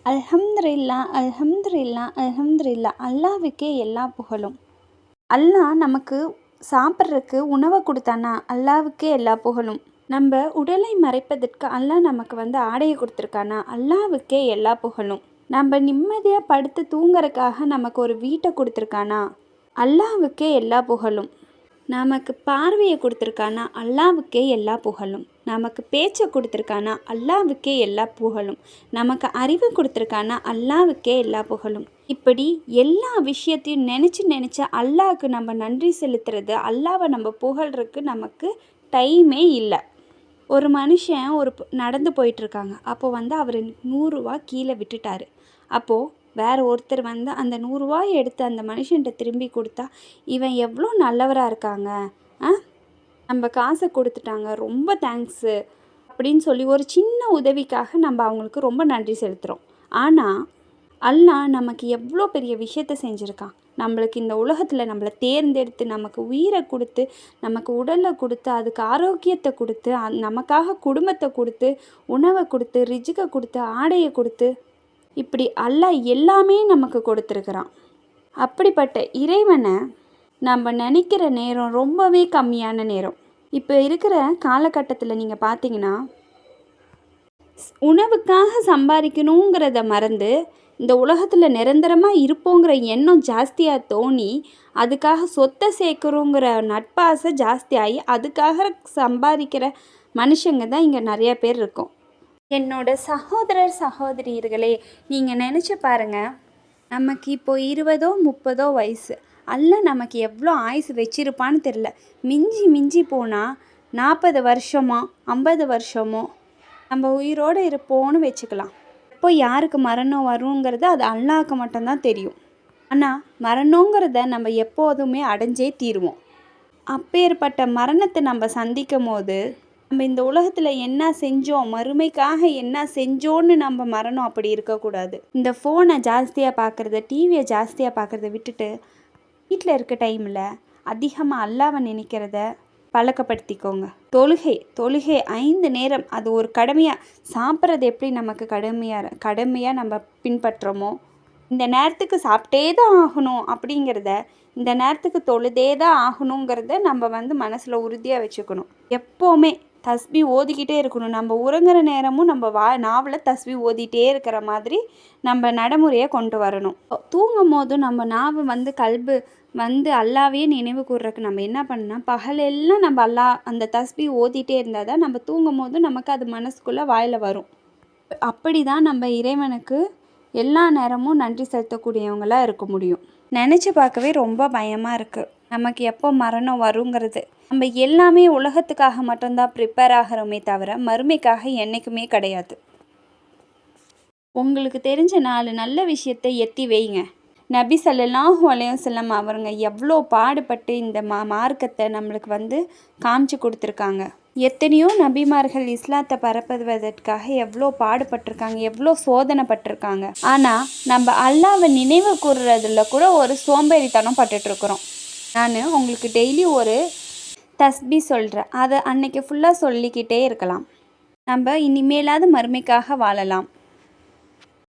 அல்ஹம்துலில்லாஹ் அல்ஹம்துலில்லாஹ் அல்ஹம்துலில்லாஹ் அல்லாஹ்வுக்கே எல்லா புகழும். அல்லாஹ் நமக்கு சாப்பிட்றதுக்கு உணவை கொடுத்தானா அல்லாஹ்வுக்கே எல்லா புகழும். நம்ம உடலை மறைப்பதற்கு அல்லாஹ் நமக்கு ஆடையை கொடுத்துருக்கானா அல்லாஹ்வுக்கே எல்லா புகழும். நம்ம நிம்மதியாக படுத்து தூங்குறதுக்காக நமக்கு ஒரு வீட்டை கொடுத்துருக்கானா அல்லாஹ்வுக்கே எல்லா புகழும். நமக்கு பார்வையை கொடுத்துருக்கானா அல்லாஹ்வுக்கே எல்லா புகழும். நமக்கு பேச்சை கொடுத்துருக்கானா அல்லாஹ்வுக்கே எல்லா புகழும். நமக்கு அறிவு கொடுத்துருக்கானா அல்லாஹ்வுக்கே எல்லா புகழும். இப்படி எல்லா விஷயத்தையும் நினச்சி அல்லாஹ்வுக்கு நம்ம நன்றி செலுத்துறது, அல்லாஹ்வை நம்ம புகழ்றதுக்கு நமக்கு டைமே இல்லை. ஒரு மனுஷன் நடந்து போயிட்டுருக்காங்க. அப்போது அவர் 100 ரூபா கீழே விட்டுட்டார். அப்போது வேறு ஒருத்தர் அந்த 100 ரூபாயை எடுத்து அந்த மனுஷன்கிட்ட திரும்பி கொடுத்தா, இவன் எவ்வளோ நல்லவராக இருக்காங்க, நம்ம காசை கொடுத்துட்டாங்க, ரொம்ப தேங்க்ஸு அப்படின்னு சொல்லி ஒரு சின்ன உதவிக்காக நம்ம அவங்களுக்கு ரொம்ப நன்றி செலுத்துகிறோம். ஆனால் அல்லாஹ் நமக்கு எவ்வளோ பெரிய விஷயத்த செஞ்சுருக்கான். நம்மளுக்கு இந்த உலகத்தில் நம்மளை தேர்ந்தெடுத்து நமக்கு உயிரை கொடுத்து, நமக்கு உடலை கொடுத்து, அதுக்கு ஆரோக்கியத்தை கொடுத்து, நமக்காக குடும்பத்தை கொடுத்து, உணவை கொடுத்து, ரிஜிக்கை கொடுத்து, ஆடையை கொடுத்து, இப்படி அல்லாஹ் எல்லாமே நமக்கு கொடுத்துருக்குறான். அப்படிப்பட்ட இறைவனை நம்ம நினைக்கிற நேரம் ரொம்பவே கம்மியான நேரம். இப்போ இருக்கிற காலகட்டத்தில் நீங்கள் பார்த்தீங்கன்னா, உணவுக்காக சம்பாதிக்கணுங்கிறத மறந்து இந்த உலகத்தில் நிரந்தரமாக இருப்போங்கிற எண்ணம் ஜாஸ்தியாக தோணி, அதுக்காக சொத்தை சேர்க்குறோங்கிற நட்பாசை ஜாஸ்தியாகி அதுக்காக சம்பாதிக்கிற மனுஷங்க தான் இங்கே நிறையா பேர் இருக்கோம். என்னோட சகோதரர் சகோதரிகளே, நீங்கள் நினச்சி பாருங்கள், நமக்கு இப்போது 20ஓ 30ஓ வயசு. அல்லாஹ் நமக்கு எவ்வளோ ஆயுசு வச்சிருப்பான்னு தெரில. மிஞ்சி போனால் 40 வருஷமோ 50 வருஷமோ நம்ம உயிரோடு இருப்போன்னு வச்சுக்கலாம். இப்போ யாருக்கு மரணம் வருங்கிறது அது அல்லாஹ்வுக்கு மட்டும்தான் தெரியும். ஆனால் மரணங்கிறத நம்ம எப்போதுமே அடைஞ்சே தீருவோம். அப்பேற்பட்ட மரணத்தை நம்ம சந்திக்கும் போது, நம்ம இந்த உலகத்தில் என்ன செஞ்சோம், மறுமைக்காக என்ன செஞ்சோன்னு நம்ம மரணம் அப்படி இருக்கக்கூடாது. இந்த ஃபோனை ஜாஸ்தியாக பார்க்குறத, டிவியை ஜாஸ்தியாக பார்க்குறத விட்டுட்டு வீட்டில் இருக்க டைமில் அதிகமாக அல்லாஹ்வை நினைக்கிறத பழக்கப்படுத்திக்கோங்க. தொழுகை 5 நேரம் அது ஒரு கடமையாக. சாப்பிட்றது எப்படி நமக்கு கடமையாக நம்ம பின்பற்றுறோமோ, இந்த நேரத்துக்கு சாப்பிட்டே தான் ஆகணும் அப்படிங்கிறத, இந்த நேரத்துக்கு தொழுதே தான் ஆகணுங்கிறத நம்ம மனசில் உறுதியாக வச்சுக்கணும். எப்போவுமே தஸ்பி ஓதிக்கிட்டே இருக்கணும். நம்ம உறங்குற நேரமும் நம்ம நாவில் தஸ்பி ஓதிட்டே இருக்கிற மாதிரி நம்ம நடைமுறையை கொண்டு வரணும். தூங்கும் போதும் நம்ம நாவு கல்பு அல்லாவையே நினைவு கூர்றதுக்கு நம்ம என்ன பண்ணால், பகலெல்லாம் நம்ம அந்த தஸ்பி ஓதிட்டே இருந்தால் தான் நம்ம தூங்கும் போதும் நமக்கு அது மனசுக்குள்ளே வாயில் வரும். அப்படி தான் நம்ம இறைவனுக்கு எல்லா நேரமும் நன்றி செலுத்தக்கூடியவங்களாக இருக்க முடியும். நினச்சி பார்க்கவே ரொம்ப பயமாக இருக்குது, நமக்கு எப்போ மரணம் வருங்கிறது. நம்ம எல்லாமே உலகத்துக்காக மட்டும்தான் ப்ரிப்பேர் ஆகிறோமே தவிர மறுமைக்காக என்றைக்குமே கிடையாது. உங்களுக்கு தெரிஞ்ச 4 நல்ல விஷயத்தை எத்தி வைங்க. நபி ஸல்லல்லாஹு அலைஹி வஸல்லம் அவருங்க எவ்வளோ பாடுபட்டு இந்த மார்க்கத்தை நம்மளுக்கு காமிச்சு கொடுத்துருக்காங்க. எத்தனையோ நபிமார்கள் இஸ்லாத்தை பரப்புவதற்காக எவ்வளோ பாடுபட்டிருக்காங்க, எவ்வளோ சோதனைப்பட்டிருக்காங்க. ஆனால் நம்ம அல்லாஹ்வை நினைவு கூறுறதுல கூட ஒரு சோம்பேறித்தனம் பட்டுட்ருக்குறோம். நான் உங்களுக்கு டெய்லி ஒரு தஸ்பி சொல்கிறேன், அதை அன்னைக்கு ஃபுல்லாக சொல்லிக்கிட்டே இருக்கலாம். நம்ம இனிமேலாவது மறுமைக்காக வாழலாம்.